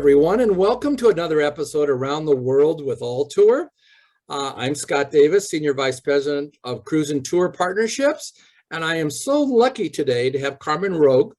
everyone, and welcome to another episode Around the World with ALTOUR. I'm Scott Davis, Senior Vice President of Cruise and Tour Partnerships, and I am so lucky today to have Carmen Rogue,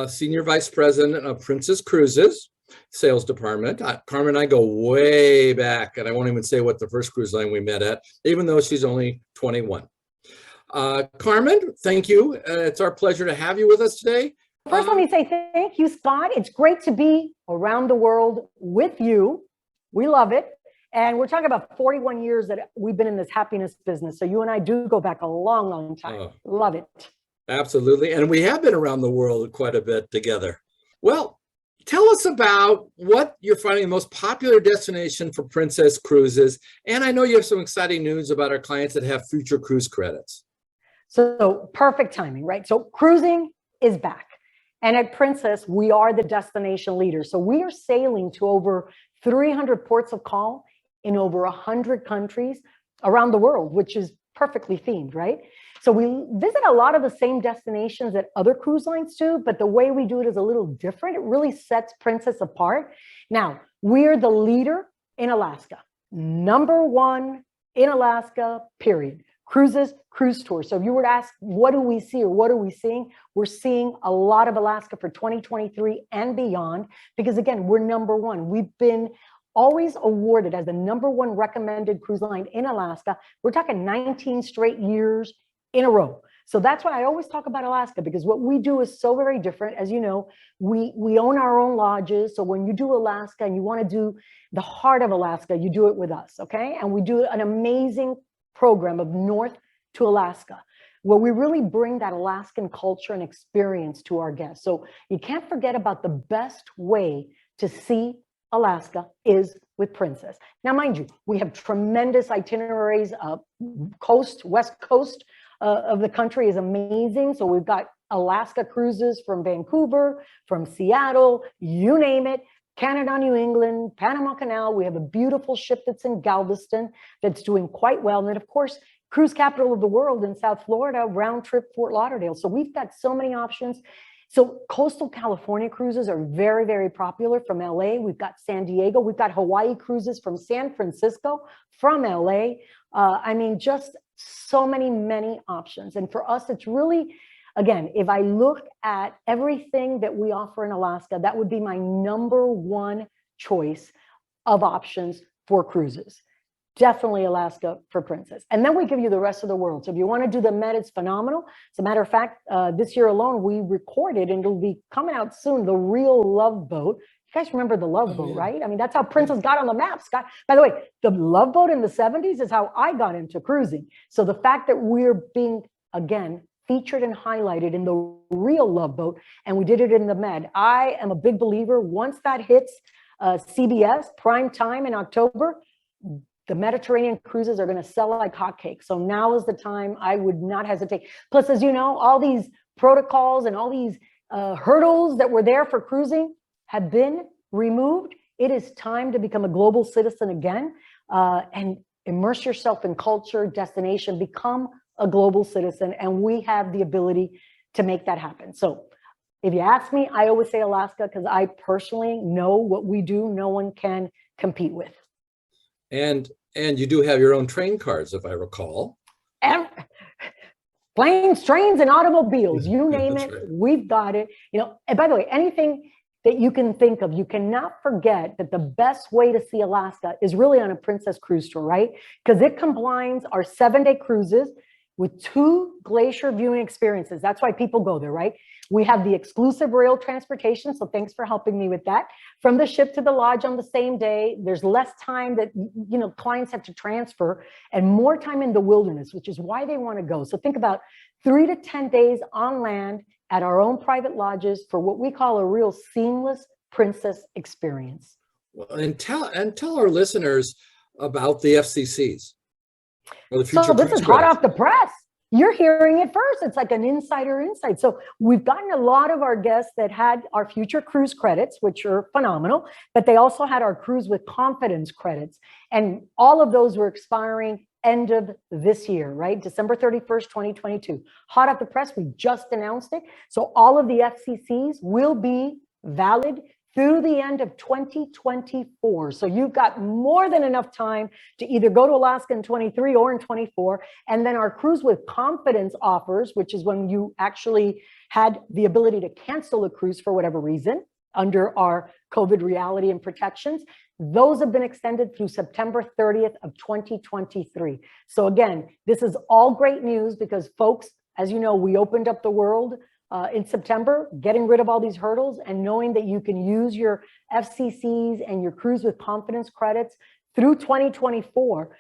Senior Vice President of Princess Cruises Sales Department. Carmen and I go way back, and I won't even say what the first cruise line we met at, even though she's only 21. Carmen, thank you. It's our pleasure to have you with us today. First, let me say thank you, Scott. It's great to be around the world with you. We love it. And we're talking about 41 years that we've been in this happiness business. So you and I do go back a long, long time. Love it. Absolutely. And we have been around the world quite a bit together. Well, tell us about what you're finding the most popular destination for Princess Cruises. And I know you have some exciting news about our clients that have future cruise credits. So perfect timing, right? So cruising is back. And at Princess, we are the destination leader. So we are sailing to over 300 ports of call in over 100 countries around the world, which is perfectly themed, right? So we visit a lot of the same destinations that other cruise lines do, but the way we do it is a little different. It really sets Princess apart. Now, we're the leader in Alaska, #1 in Alaska, period. Cruises, cruise tours. So if you were to ask, what do we see or what are we seeing? We're seeing a lot of Alaska for 2023 and beyond, because again, we're #1. We've been always awarded as the #1 recommended cruise line in Alaska. We're talking 19 straight years in a row. So that's why I always talk about Alaska, because what we do is so very different. As you know, we own our own lodges. So when you do Alaska and you want to do the heart of Alaska, you do it with us, okay? And we do an amazing program of North to Alaska, where we really bring that Alaskan culture and experience to our guests. So you can't forget about the best way to see Alaska is with Princess. Now, mind you, we have tremendous itineraries. West coast of the country is amazing. So we've got Alaska cruises from Vancouver, from Seattle, you name it. Canada, New England, Panama Canal. We have a beautiful ship that's in Galveston that's doing quite well. And then, of course, cruise capital of the world in South Florida, round trip Fort Lauderdale. So we've got so many options. So coastal California cruises are very, very popular from LA. We've got San Diego. We've got Hawaii cruises from San Francisco, from LA. I mean, just so many options. And for us, it's really, again, if I look at everything that we offer in Alaska, that would be my #1 choice of options for cruises. Definitely Alaska for Princess. And then we give you the rest of the world. So if you want to do the Med, it's phenomenal. As a matter of fact, this year alone, we recorded, and it'll be coming out soon, the Real Love Boat. You guys remember the Love Boat, right? I mean, that's how Princess got on the map, Scott. By the way, the Love Boat in the 70s is how I got into cruising. So the fact that we're being, again, featured and highlighted in the Real Love Boat, and we did it in the Med. I am a big believer, once that hits CBS prime time in October, the Mediterranean cruises are going to sell like hotcakes. So now is the time. I would not hesitate. Plus, as you know, all these protocols and all these hurdles that were there for cruising have been removed. It is time to become a global citizen again and immerse yourself in culture, destination, become a global citizen, and we have the ability to make that happen. So if you ask me, I always say Alaska, because I personally know what we do, no one can compete with. And you do have your own train cars, if I recall. Planes, trains, and automobiles, you name it, right. We've got it. You know, and by the way, anything that you can think of, you cannot forget that the best way to see Alaska is really on a Princess cruise tour, right? Because it combines our 7-day cruises with 2 glacier viewing experiences. That's why people go there, right? We have the exclusive rail transportation, so thanks for helping me with that. From the ship to the lodge on the same day, there's less time that, you know, clients have to transfer, and more time in the wilderness, which is why they want to go. So think about 3 to 10 days on land at our own private lodges for what we call a real seamless Princess experience. Well, and tell our listeners about the FCCs. Or the future So this is hot credits. off the press. You're hearing it first. It's like an insider insight. So we've gotten a lot of our guests that had our future cruise credits, which are phenomenal, but they also had our cruise with confidence credits. And all of those were expiring end of this year, right? December 31st, 2022. Hot off the press, we just announced it. So all of the FCCs will be valid through the end of 2024. So you've got more than enough time to either go to Alaska in 23 or in 24. And then our Cruise with Confidence offers, which is when you actually had the ability to cancel a cruise for whatever reason under our COVID reality and protections. Those have been extended through September 30th of 2023. So again, this is all great news because folks, as you know, we opened up the world in September, getting rid of all these hurdles and knowing that you can use your FCCs and your Cruise with Confidence credits through 2024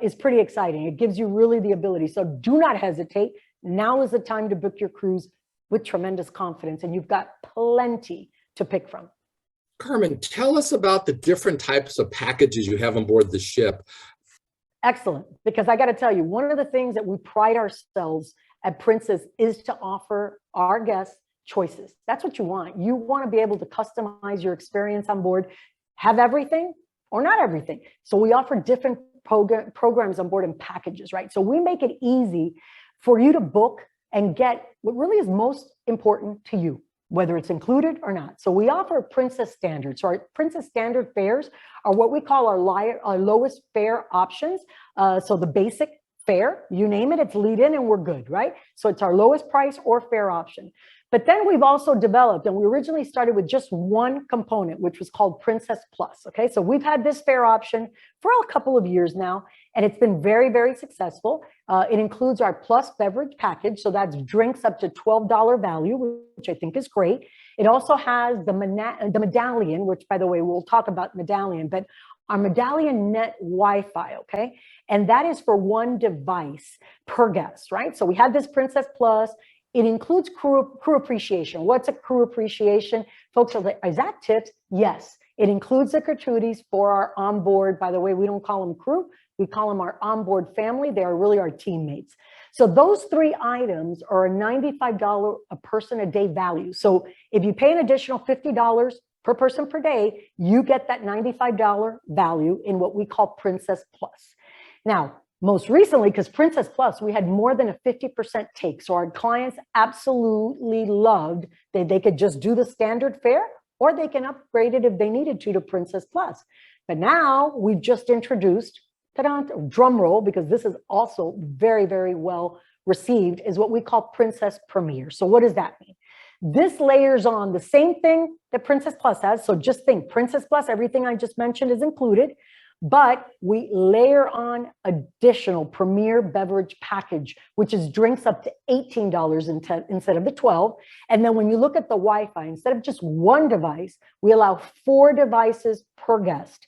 is pretty exciting. It gives you really the ability. So do not hesitate. Now is the time to book your cruise with tremendous confidence, and you've got plenty to pick from. Carmen, tell us about the different types of packages you have on board the ship. Excellent, because I got to tell you, one of the things that we pride ourselves at Princess is to offer our guests choices. That's what you want. You want to be able to customize your experience on board, have everything or not everything. So we offer different programs on board and packages, right? So we make it easy for you to book and get what really is most important to you, whether it's included or not. So we offer Princess Standard. So our Princess Standard fares are what we call our lowest fare options. So the basic fare, you name it, it's lead in and we're good, right? So it's our lowest price or fare option. But then we've also developed, and we originally started with just one component, which was called Princess Plus, okay? So we've had this fare option for a couple of years now, and it's been very, very successful. It includes our Plus beverage package, so that's drinks up to $12 value, which I think is great. It also has the medallion, which, by the way, we'll talk about medallion, but our medallion net Wi-Fi, okay? And that is for one device per guest, right? So we have this Princess Plus. It includes crew appreciation. What's a crew appreciation? Folks are like, is that tips? Yes. It includes the gratuities for our onboard. By the way, we don't call them crew. We call them our onboard family. They are really our teammates. So those three items are a $95 a person a day value. So if you pay an additional $50 per person per day, you get that $95 value in what we call Princess Plus. Now, most recently, because Princess Plus, we had more than a 50% take. So our clients absolutely loved that they could just do the standard fare or they can upgrade it if they needed to Princess Plus. But now we've just introduced, drum roll, because this is also very, very well received, is what we call Princess Premier. So what does that mean? This layers on the same thing that Princess Plus has. So just think Princess Plus, everything I just mentioned is included. But we layer on additional premier beverage package, which is drinks up to $18 instead of the $12. And then when you look at the Wi-Fi, instead of just one device, we allow 4 devices per guest.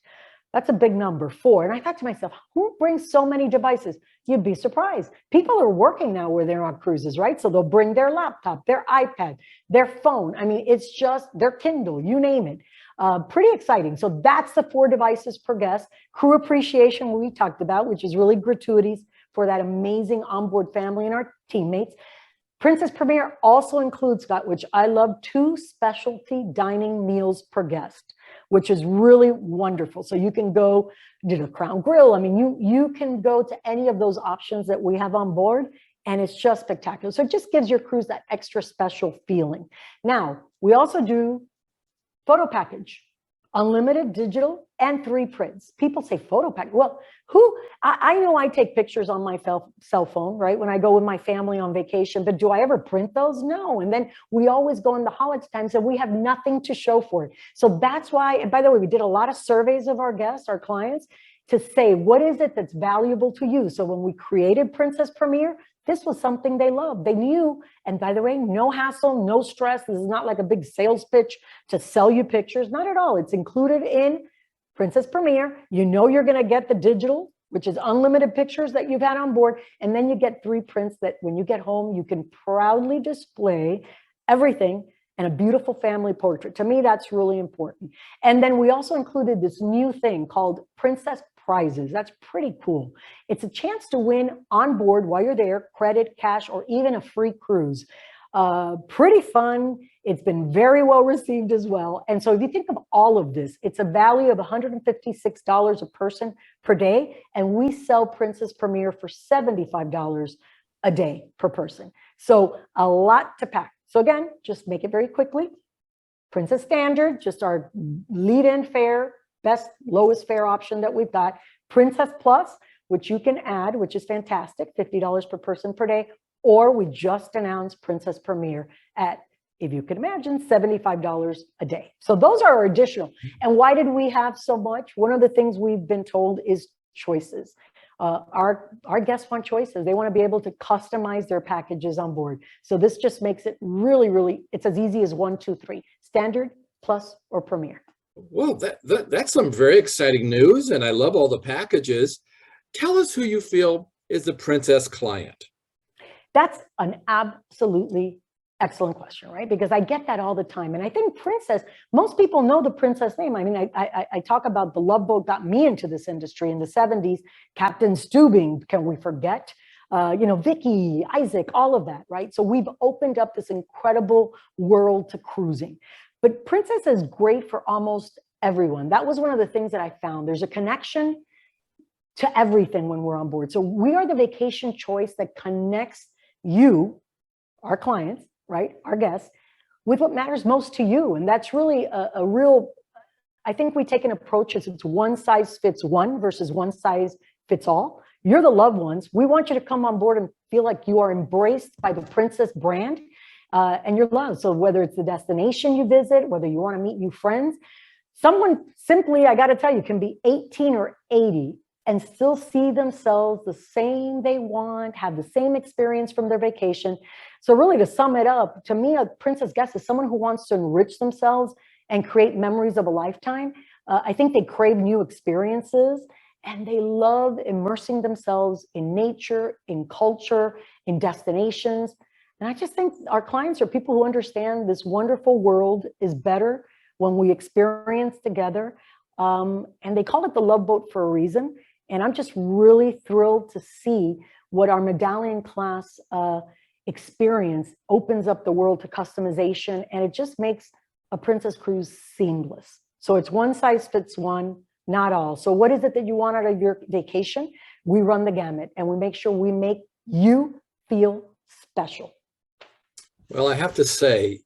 That's a big number, 4. And I thought to myself, who brings so many devices? You'd be surprised. People are working now where they're on cruises, right? So they'll bring their laptop, their iPad, their phone. I mean, it's just their Kindle, you name it. Pretty exciting. So that's the 4 devices per guest. Crew appreciation we talked about, which is really gratuities for that amazing onboard family and our teammates. Princess Premier also includes, Scott, which I love, 2 specialty dining meals per guest, which is really wonderful. So you can go to the Crown Grill. I mean, you can go to any of those options that we have on board, and it's just spectacular. So it just gives your cruise that extra special feeling. Now, we also do photo package, unlimited digital and 3 prints. People say photo package. Well, I know I take pictures on my cell phone, right? When I go with my family on vacation, but do I ever print those? No. And then we always go in the holiday times and we have nothing to show for it. So that's why, and by the way, we did a lot of surveys of our guests, our clients, to say, what is it that's valuable to you? So when we created Princess Premier, this was something they loved. They knew, and by the way, no hassle, no stress. This is not like a big sales pitch to sell you pictures. Not at all. It's included in Princess Premier. You know you're going to get the digital, which is unlimited pictures that you've had on board. And then you get 3 prints that when you get home, you can proudly display everything and a beautiful family portrait. To me, that's really important. And then we also included this new thing called Princess Prizes. That's pretty cool. It's a chance to win on board while you're there, credit, cash, or even a free cruise. Pretty fun. It's been very well received as well. And so if you think of all of this, it's a value of $156 a person per day. And we sell Princess Premier for $75 a day per person. So a lot to pack. So again, just make it very quickly. Princess Standard, just our lead-in fare, best, lowest fare option that we've got. Princess Plus, which you can add, which is fantastic, $50 per person per day. Or we just announced Princess Premier at, if you can imagine, $75 a day. So those are our additional. And why did we have so much? One of the things we've been told is choices. Our guests want choices. They want to be able to customize their packages on board. So this just makes it really, really, it's as easy as 1, 2, 3, Standard, Plus, or Premier. Well, that's some very exciting news, and I love all the packages. Tell us who you feel is the Princess client. That's an absolutely excellent question, right? Because I get that all the time. And I think Princess, most people know the Princess name. I mean, I talk about the Love Boat got me into this industry in the 70s. Captain Steubing, can we forget? Vicky, Isaac, all of that, right? So we've opened up this incredible world to cruising. But Princess is great for almost everyone. That was one of the things that I found. There's a connection to everything when we're on board. So we are the vacation choice that connects you, our clients, right, our guests, with what matters most to you. And that's really a real, I think we take an approach as it's one size fits one versus one size fits all. You're the loved ones. We want you to come on board and feel like you are embraced by the Princess brand and you're loved. So whether it's the destination you visit, whether you want to meet new friends, someone simply, I got to tell you, can be 18 or 80 and still see themselves the same they want, have the same experience from their vacation. So really, to sum it up, to me, a Princess guest is someone who wants to enrich themselves and create memories of a lifetime. I think they crave new experiences and they love immersing themselves in nature, in culture, in destinations. And I just think our clients are people who understand this wonderful world is better when we experience together. And they call it the Love Boat for a reason. And I'm just really thrilled to see what our medallion class experience opens up the world to customization. And it just makes a Princess cruise seamless. So it's one size fits one, not all. So what is it that you want out of your vacation? We run the gamut and we make sure we make you feel special. Well, I have to say,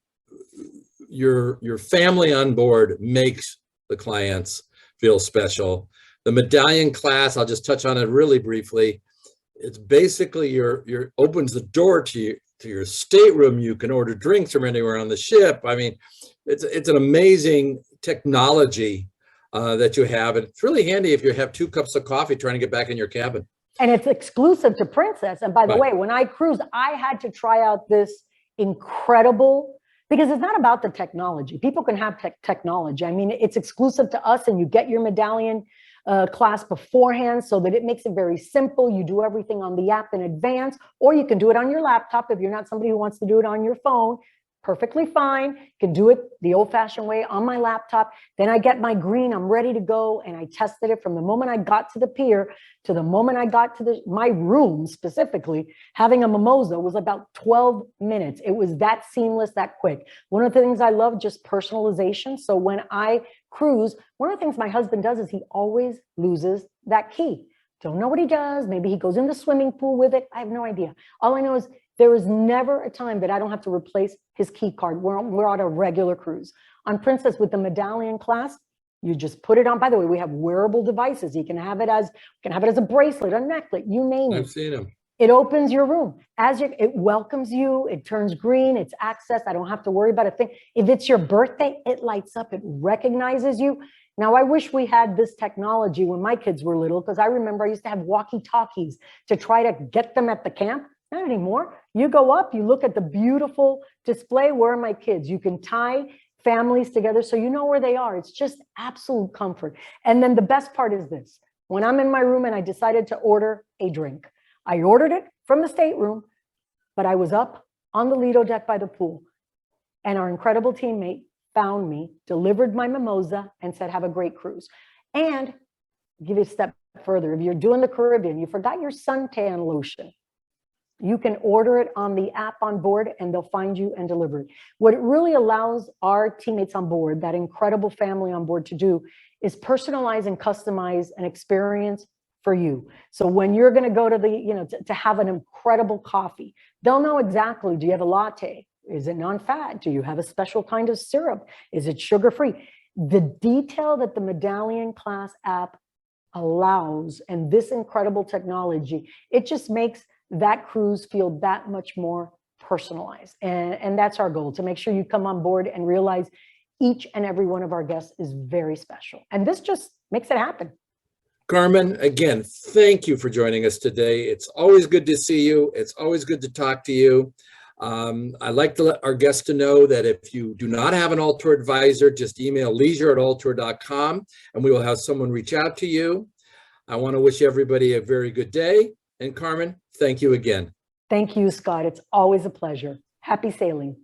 your family on board makes the clients feel special. The medallion class, I'll just touch on it really briefly. It's basically your opens the door to your stateroom. You can order drinks from anywhere on the ship. I mean, it's an amazing technology that you have. And it's really handy if you have 2 cups of coffee trying to get back in your cabin. And it's exclusive to Princess. And by the way, when I cruised, I had to try out this incredible, because it's not about the technology. People can have technology. I mean, it's exclusive to us and you get your medallion class beforehand so that it makes it very simple. You do everything on the app in advance, or you can do it on your laptop if you're not somebody who wants to do it on your phone. Perfectly fine. Can do it the old-fashioned way on my laptop. Then I get my green, I'm ready to go. And I tested it from the moment I got to the pier to the moment I got to my room specifically. Having a mimosa was about 12 minutes. It was that seamless, that quick. One of the things I love, just personalization. So when I cruise, one of the things my husband does is he always loses that key. Don't know what he does. Maybe he goes in the swimming pool with it. I have no idea. All I know is there is never a time that I don't have to replace his key card. We're on a regular cruise. On Princess with the medallion class, you just put it on. By the way, we have wearable devices. You can have it as a bracelet, a necklet, you name it. I've seen them. It opens your room. It welcomes you. It turns green. It's access. I don't have to worry about a thing. If it's your birthday, it lights up. It recognizes you. Now, I wish we had this technology when my kids were little, because I remember I used to have walkie-talkies to try to get them at the camp. Not anymore. You go up, you look at the beautiful display. Where are my kids? You can tie families together so you know where they are. It's just absolute comfort. And then the best part is this. When I'm in my room and I decided to order a drink, I ordered it from the stateroom, but I was up on the Lido deck by the pool. And our incredible teammate found me, delivered my mimosa, and said, have a great cruise. And give you a step further. If you're doing the Caribbean, you forgot your suntan lotion. You can order it on the app on board and they'll find you and deliver it. What it really allows our teammates on board, that incredible family on board, to do is personalize and customize an experience for you. So when you're going to go to the, to have an incredible coffee, they'll know exactly, do you have a latte? Is it non-fat? Do you have a special kind of syrup? Is it sugar-free? The detail that the Medallion Class app allows, and this incredible technology, it just makes that cruise feel that much more personalized. And that's our goal, to make sure you come on board and realize each and every one of our guests is very special. And this just makes it happen. Carmen, again, thank you for joining us today. It's always good to see you. It's always good to talk to you. I like to let our guests to know that if you do not have an ALTOUR advisor, just email leisure@altour.com and we will have someone reach out to you. I want to wish everybody a very good day. And Carmen, thank you again. Thank you, Scott. It's always a pleasure. Happy sailing.